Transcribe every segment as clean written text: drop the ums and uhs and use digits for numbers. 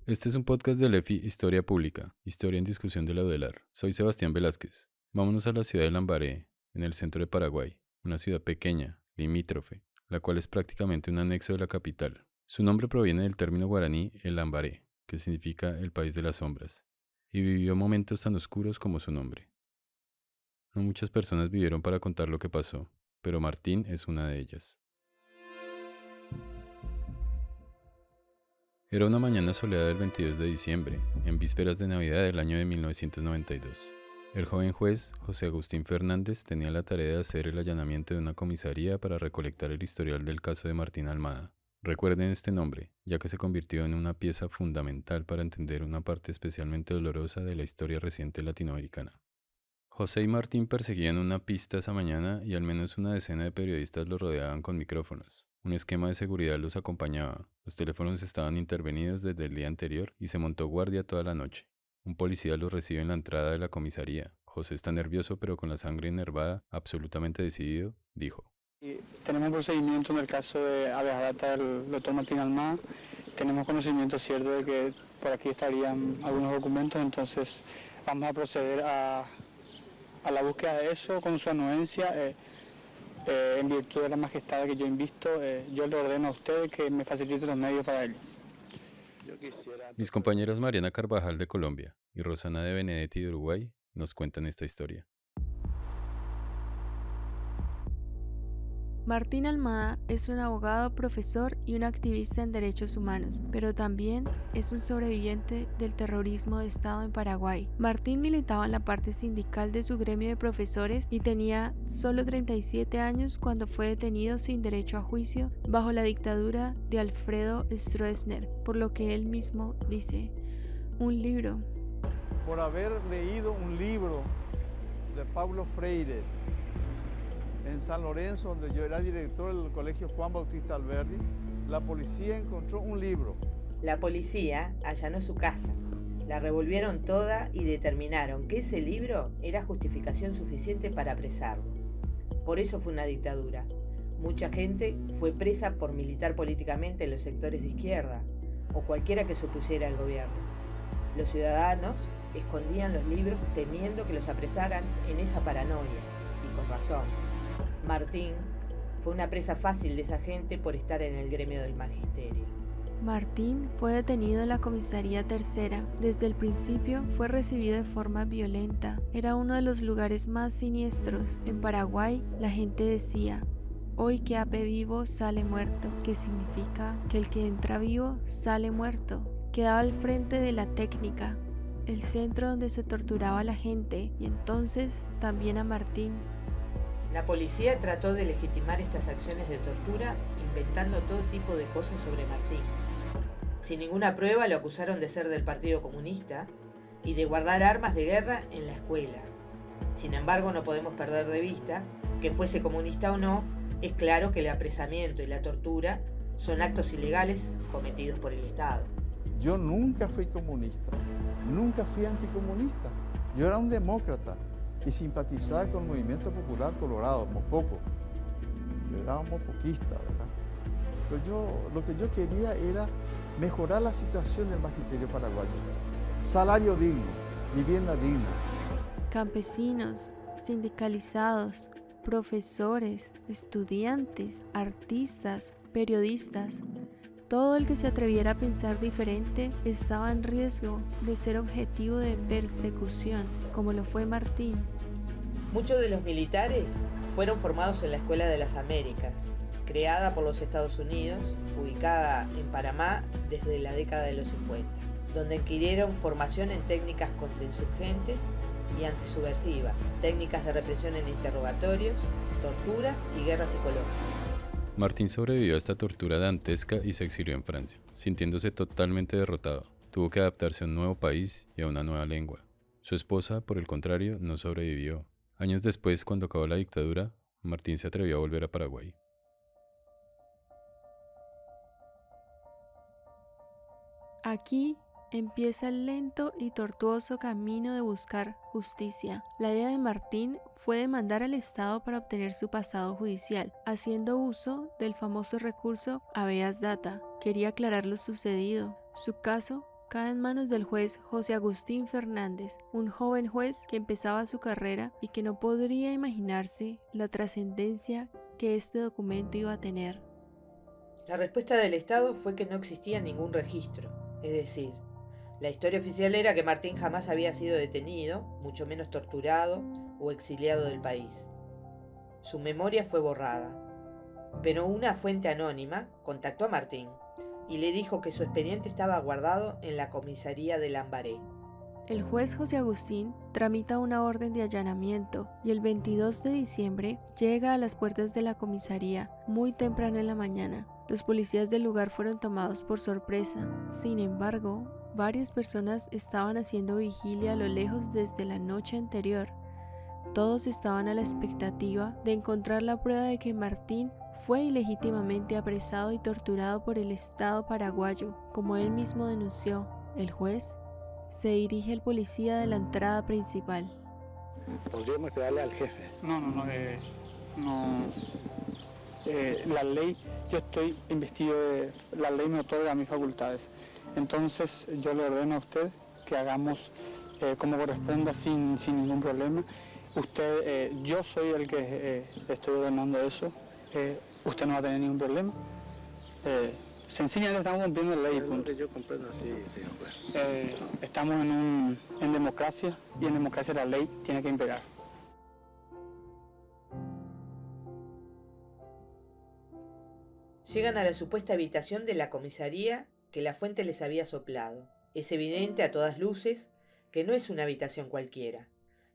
Este es un podcast de Lefi Historia Pública, Historia en Discusión de la UDELAR. Soy Sebastián Velázquez. Vámonos a la ciudad de Lambaré, en el centro de Paraguay, una ciudad pequeña, limítrofe, la cual es prácticamente un anexo de la capital. Su nombre proviene del término guaraní el Lambaré, que significa el país de las sombras, y vivió momentos tan oscuros como su nombre. No muchas personas vivieron para contar lo que pasó, pero Martín es una de ellas. Era una mañana soleada del 22 de diciembre, en vísperas de Navidad del año de 1992. El joven juez, José Agustín Fernández, tenía la tarea de hacer el allanamiento de una comisaría para recolectar el historial del caso de Martín Almada. Recuerden este nombre, ya que se convirtió en una pieza fundamental para entender una parte especialmente dolorosa de la historia reciente latinoamericana. José y Martín perseguían una pista esa mañana y al menos una decena de periodistas los rodeaban con micrófonos. Un esquema de seguridad los acompañaba. Los teléfonos estaban intervenidos desde el día anterior y se montó guardia toda la noche. Un policía los recibe en la entrada de la comisaría. José está nervioso pero con la sangre enervada, absolutamente decidido, dijo. Tenemos un procedimiento en el caso de habeas data del doctor Martín Almada. Tenemos conocimiento cierto de que por aquí estarían algunos documentos, entonces vamos a proceder a la búsqueda de eso con su anuencia. En virtud de la majestad que yo invisto, yo le ordeno a usted que me facilite los medios para ello. Mis compañeras Mariana Carvajal de Colombia y Rosana de Benedetti de Uruguay nos cuentan esta historia. Martín Almada es un abogado, profesor y un activista en derechos humanos, pero también es un sobreviviente del terrorismo de Estado en Paraguay. Martín militaba en la parte sindical de su gremio de profesores y tenía solo 37 años cuando fue detenido sin derecho a juicio bajo la dictadura de Alfredo Stroessner, por lo que él mismo dice, un libro. Por haber leído un libro de Paulo Freire en San Lorenzo, donde yo era director del colegio Juan Bautista Alberdi, la policía encontró un libro. La policía allanó su casa, la revolvieron toda y determinaron que ese libro era justificación suficiente para apresarlo. Por eso fue una dictadura. Mucha gente fue presa por militar políticamente en los sectores de izquierda o cualquiera que se opusiera al gobierno. Los ciudadanos escondían los libros temiendo que los apresaran en esa paranoia, y con razón. Martín fue una presa fácil de esa gente por estar en el gremio del magisterio. Martín fue detenido en la comisaría tercera. Desde el principio fue recibido de forma violenta. Era uno de los lugares más siniestros. En Paraguay la gente decía, hoy que ape vivo sale muerto, que significa que el que entra vivo sale muerto. Quedaba al frente de la técnica, el centro donde se torturaba a la gente y entonces también a Martín. La policía trató de legitimar estas acciones de tortura inventando todo tipo de cosas sobre Martín. Sin ninguna prueba lo acusaron de ser del Partido Comunista y de guardar armas de guerra en la escuela. Sin embargo, no podemos perder de vista que fuese comunista o no, es claro que el apresamiento y la tortura son actos ilegales cometidos por el Estado. Yo nunca fui comunista, nunca fui anticomunista. Yo era un demócrata y simpatizaba con el Movimiento Popular Colorado, Mopoco. Yo era un mopoquista, ¿verdad? Pero lo que yo quería era mejorar la situación del magisterio paraguayo. Salario digno, vivienda digna. Campesinos, sindicalizados, profesores, estudiantes, artistas, periodistas, todo el que se atreviera a pensar diferente estaba en riesgo de ser objetivo de persecución, como lo fue Martín. Muchos de los militares fueron formados en la Escuela de las Américas, creada por los Estados Unidos, ubicada en Panamá desde la década de los 50, donde adquirieron formación en técnicas contrainsurgentes y antisubversivas, técnicas de represión en interrogatorios, torturas y guerra psicológica. Martín sobrevivió a esta tortura dantesca y se exilió en Francia, sintiéndose totalmente derrotado. Tuvo que adaptarse a un nuevo país y a una nueva lengua. Su esposa, por el contrario, no sobrevivió. Años después, cuando acabó la dictadura, Martín se atrevió a volver a Paraguay. Aquí empieza el lento y tortuoso camino de buscar justicia. La idea de Martín fue demandar al Estado para obtener su pasado judicial, haciendo uso del famoso recurso habeas data. Quería aclarar lo sucedido. Su caso cae en manos del juez José Agustín Fernández, un joven juez que empezaba su carrera y que no podría imaginarse la trascendencia que este documento iba a tener. La respuesta del Estado fue que no existía ningún registro, es decir, la historia oficial era que Martín jamás había sido detenido, mucho menos torturado o exiliado del país. Su memoria fue borrada, pero una fuente anónima contactó a Martín y le dijo que su expediente estaba guardado en la comisaría de Lambaré. El juez José Agustín tramita una orden de allanamiento y el 22 de diciembre llega a las puertas de la comisaría muy temprano en la mañana. Los policías del lugar fueron tomados por sorpresa. Sin embargo, varias personas estaban haciendo vigilia a lo lejos desde la noche anterior. Todos estaban a la expectativa de encontrar la prueba de que Martín fue ilegítimamente apresado y torturado por el Estado paraguayo, como él mismo denunció. El juez se dirige al policía de la entrada principal. ¿Podríamos esperarle al jefe? No. La ley, yo estoy investido, la ley me otorga mis facultades. Entonces yo le ordeno a usted que hagamos como corresponda sin ningún problema. Usted, yo soy el que estoy ordenando eso. Usted no va a tener ningún problema. Sencillamente estamos cumpliendo la ley. Punto. Yo comprendo así, señor juez. Estamos en democracia y en democracia la ley tiene que imperar. Llegan a la supuesta habitación de la comisaría que la fuente les había soplado. Es evidente a todas luces que no es una habitación cualquiera.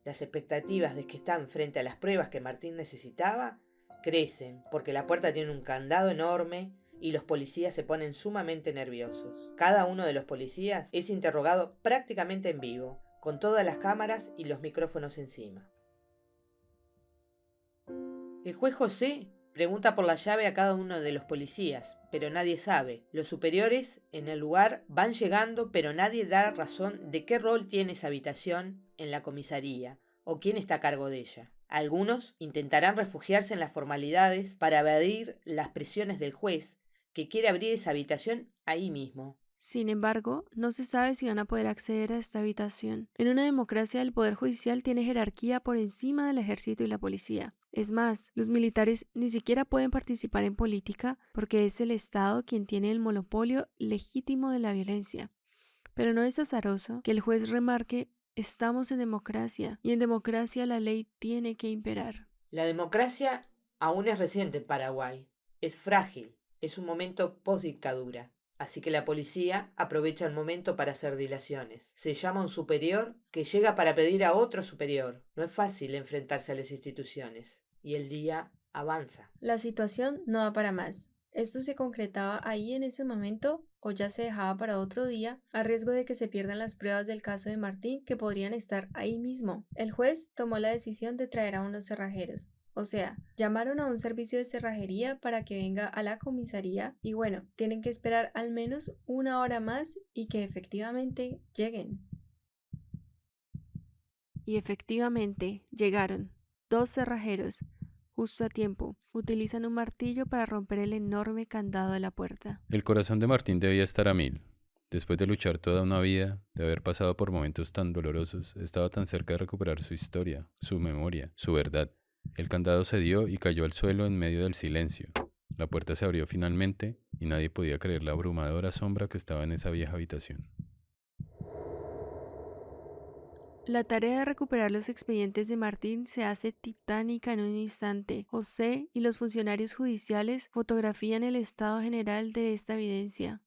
Las expectativas de que están frente a las pruebas que Martín necesitaba crecen porque la puerta tiene un candado enorme y los policías se ponen sumamente nerviosos. Cada uno de los policías es interrogado prácticamente en vivo, con todas las cámaras y los micrófonos encima. El juez José pregunta por la llave a cada uno de los policías, pero nadie sabe. Los superiores en el lugar van llegando, pero nadie da razón de qué rol tiene esa habitación en la comisaría o quién está a cargo de ella. Algunos intentarán refugiarse en las formalidades para evadir las presiones del juez, que quiere abrir esa habitación ahí mismo. Sin embargo, no se sabe si van a poder acceder a esta habitación. En una democracia, el Poder Judicial tiene jerarquía por encima del ejército y la policía. Es más, los militares ni siquiera pueden participar en política porque es el Estado quien tiene el monopolio legítimo de la violencia. Pero no es azaroso que el juez remarque: estamos en democracia y en democracia la ley tiene que imperar. La democracia aún es reciente en Paraguay, es frágil, es un momento post-dictadura. Así que la policía aprovecha el momento para hacer dilaciones. Se llama a un superior que llega para pedir a otro superior. No es fácil enfrentarse a las instituciones. Y el día avanza. La situación no da para más. Esto se concretaba ahí en ese momento o ya se dejaba para otro día, a riesgo de que se pierdan las pruebas del caso de Martín que podrían estar ahí mismo. El juez tomó la decisión de traer a unos cerrajeros. O sea, llamaron a un servicio de cerrajería para que venga a la comisaría y bueno, tienen que esperar al menos una hora más y que efectivamente lleguen. Y efectivamente llegaron. 2 cerrajeros, justo a tiempo. Utilizan un martillo para romper el enorme candado de la puerta. El corazón de Martín debía estar a 1000. Después de luchar toda una vida, de haber pasado por momentos tan dolorosos, estaba tan cerca de recuperar su historia, su memoria, su verdad. El candado cedió y cayó al suelo en medio del silencio. La puerta se abrió finalmente y nadie podía creer la abrumadora sombra que estaba en esa vieja habitación. La tarea de recuperar los expedientes de Martín se hace titánica en un instante. José y los funcionarios judiciales fotografían el estado general de esta evidencia.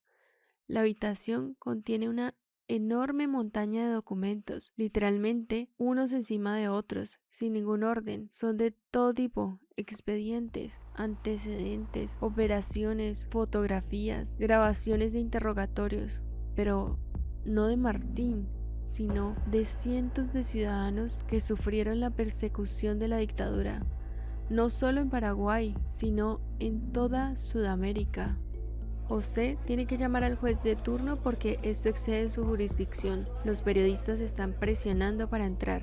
La habitación contiene una enorme montaña de documentos, literalmente unos encima de otros, sin ningún orden. Son de todo tipo: expedientes, antecedentes, operaciones, fotografías, grabaciones de interrogatorios, pero no de Martín, sino de cientos de ciudadanos que sufrieron la persecución de la dictadura, no solo en Paraguay, sino en toda Sudamérica. José tiene que llamar al juez de turno porque esto excede su jurisdicción. Los periodistas están presionando para entrar.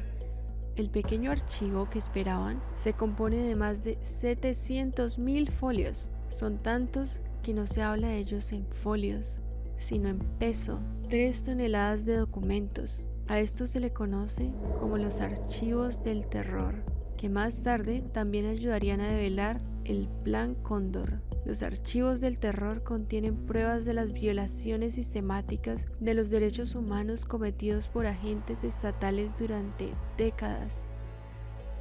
El pequeño archivo que esperaban se compone de más de 700.000 folios. Son tantos que no se habla de ellos en folios, sino en peso, 3 toneladas de documentos. A esto se le conoce como los archivos del terror, que más tarde también ayudarían a develar el Plan Cóndor. Los archivos del terror contienen pruebas de las violaciones sistemáticas de los derechos humanos cometidos por agentes estatales durante décadas,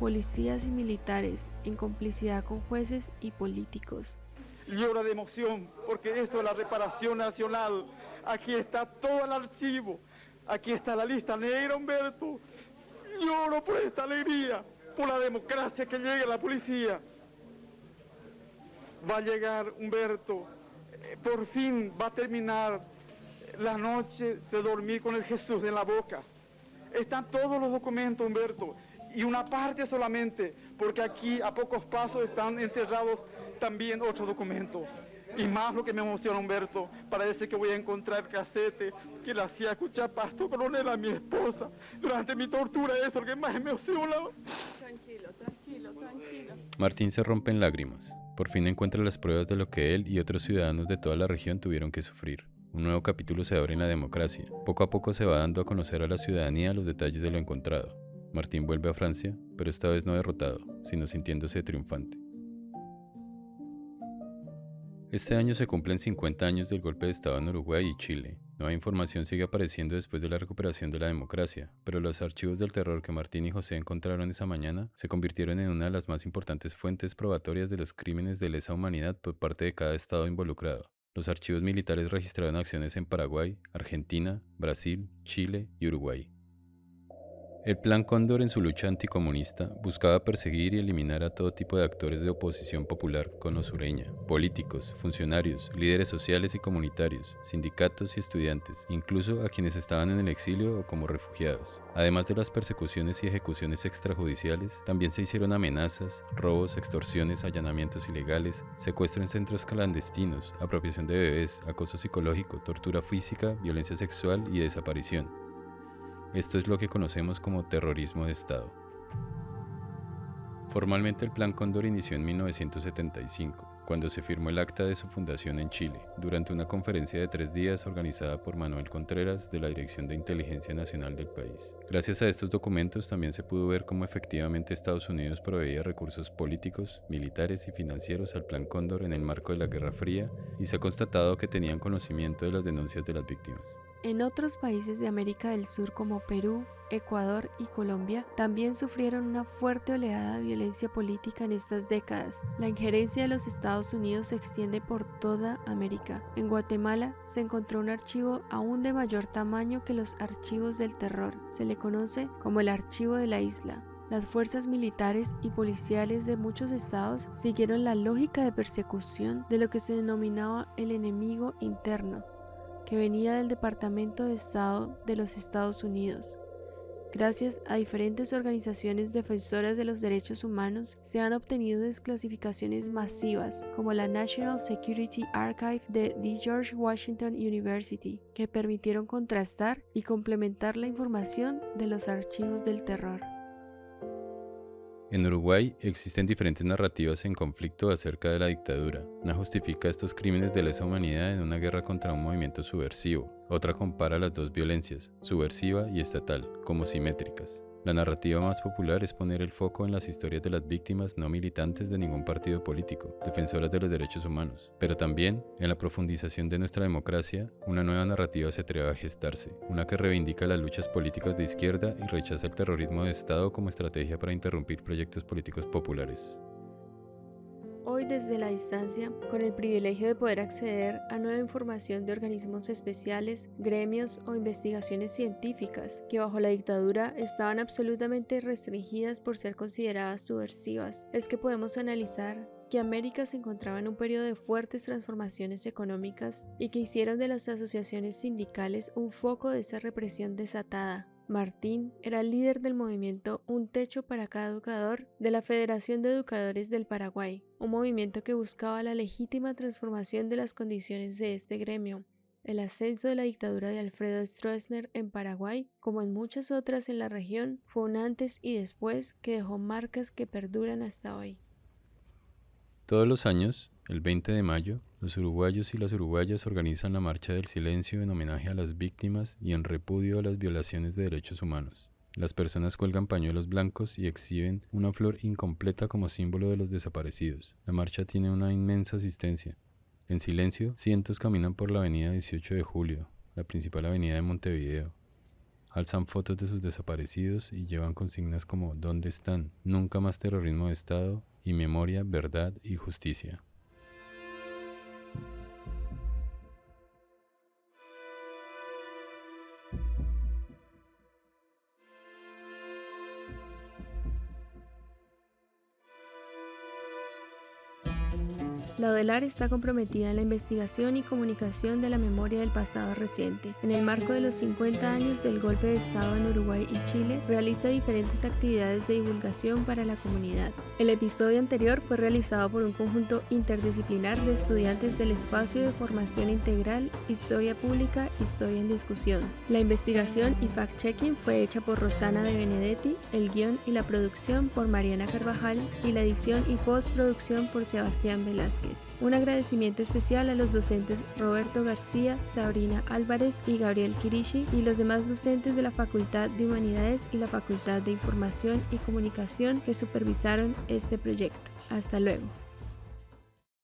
policías y militares, en complicidad con jueces y políticos. Lloro de emoción porque esto es la reparación nacional. Aquí está todo el archivo, aquí está la lista negra, Humberto. Lloro por esta alegría, por la democracia que llega a la policía. Va a llegar, Humberto, por fin va a terminar la noche de dormir con el Jesús en la boca. Están todos los documentos, Humberto, y una parte solamente, porque aquí a pocos pasos están enterrados también otros documentos. Y más lo que me emociona, Humberto, parece que voy a encontrar el casete que le hacía escuchar Pastor Coronel a mi esposa durante mi tortura. Eso es lo que más me emociona. Tranquilo. Martín se rompe en lágrimas. Por fin encuentra las pruebas de lo que él y otros ciudadanos de toda la región tuvieron que sufrir. Un nuevo capítulo se abre en la democracia. Poco a poco se va dando a conocer a la ciudadanía los detalles de lo encontrado. Martín vuelve a Francia, pero esta vez no derrotado, sino sintiéndose triunfante. Este año se cumplen 50 años del golpe de Estado en Uruguay y Chile. Nueva información sigue apareciendo después de la recuperación de la democracia, pero los archivos del terror que Martín y José encontraron esa mañana se convirtieron en una de las más importantes fuentes probatorias de los crímenes de lesa humanidad por parte de cada estado involucrado. Los archivos militares registraron acciones en Paraguay, Argentina, Brasil, Chile y Uruguay. El Plan Cóndor en su lucha anticomunista buscaba perseguir y eliminar a todo tipo de actores de oposición popular conosureña, políticos, funcionarios, líderes sociales y comunitarios, sindicatos y estudiantes, incluso a quienes estaban en el exilio o como refugiados. Además de las persecuciones y ejecuciones extrajudiciales, también se hicieron amenazas, robos, extorsiones, allanamientos ilegales, secuestro en centros clandestinos, apropiación de bebés, acoso psicológico, tortura física, violencia sexual y desaparición. Esto es lo que conocemos como terrorismo de Estado. Formalmente el Plan Cóndor inició en 1975, cuando se firmó el acta de su fundación en Chile, durante una conferencia de 3 días organizada por Manuel Contreras de la Dirección de Inteligencia Nacional del país. Gracias a estos documentos también se pudo ver cómo efectivamente Estados Unidos proveía recursos políticos, militares y financieros al Plan Cóndor en el marco de la Guerra Fría, y se ha constatado que tenían conocimiento de las denuncias de las víctimas. En otros países de América del Sur como Perú, Ecuador y Colombia también sufrieron una fuerte oleada de violencia política en estas décadas. La injerencia de los Estados Unidos se extiende por toda América. En Guatemala se encontró un archivo aún de mayor tamaño que los archivos del terror. Se le conoce como el Archivo de la Isla. Las fuerzas militares y policiales de muchos estados siguieron la lógica de persecución de lo que se denominaba el enemigo interno, que venía del Departamento de Estado de los Estados Unidos. Gracias a diferentes organizaciones defensoras de los derechos humanos, se han obtenido desclasificaciones masivas, como la National Security Archive de The George Washington University, que permitieron contrastar y complementar la información de los archivos del terror. En Uruguay existen diferentes narrativas en conflicto acerca de la dictadura. Una justifica estos crímenes de lesa humanidad en una guerra contra un movimiento subversivo. Otra compara las dos violencias, subversiva y estatal, como simétricas. La narrativa más popular es poner el foco en las historias de las víctimas no militantes de ningún partido político, defensoras de los derechos humanos, pero también, en la profundización de nuestra democracia, una nueva narrativa se atreve a gestarse, una que reivindica las luchas políticas de izquierda y rechaza el terrorismo de Estado como estrategia para interrumpir proyectos políticos populares. Hoy desde la distancia, con el privilegio de poder acceder a nueva información de organismos especiales, gremios o investigaciones científicas que bajo la dictadura estaban absolutamente restringidas por ser consideradas subversivas, es que podemos analizar que América se encontraba en un periodo de fuertes transformaciones económicas y que hicieron de las asociaciones sindicales un foco de esa represión desatada. Martín era el líder del movimiento Un Techo para Cada Educador de la Federación de Educadores del Paraguay, un movimiento que buscaba la legítima transformación de las condiciones de este gremio. El ascenso de la dictadura de Alfredo Stroessner en Paraguay, como en muchas otras en la región, fue un antes y después que dejó marcas que perduran hasta hoy. Todos los años, El 20 de mayo, los uruguayos y las uruguayas organizan la Marcha del Silencio en homenaje a las víctimas y en repudio a las violaciones de derechos humanos. Las personas cuelgan pañuelos blancos y exhiben una flor incompleta como símbolo de los desaparecidos. La marcha tiene una inmensa asistencia. En silencio, cientos caminan por la avenida 18 de Julio, la principal avenida de Montevideo. Alzan fotos de sus desaparecidos y llevan consignas como ¿dónde están? Nunca más terrorismo de Estado y memoria, verdad y justicia. La ODELAR está comprometida en la investigación y comunicación de la memoria del pasado reciente. En el marco de los 50 años del golpe de Estado en Uruguay y Chile, realiza diferentes actividades de divulgación para la comunidad. El episodio anterior fue realizado por un conjunto interdisciplinar de estudiantes del espacio de formación integral Historia Pública, Historia en Discusión. La investigación y fact-checking fue hecha por Rosana de Benedetti, el guión y la producción por Mariana Carvajal y la edición y postproducción por Sebastián Velázquez. Un agradecimiento especial a los docentes Roberto García, Sabrina Álvarez y Gabriel Kirishi y los demás docentes de la Facultad de Humanidades y la Facultad de Información y Comunicación que supervisaron este proyecto. Hasta luego.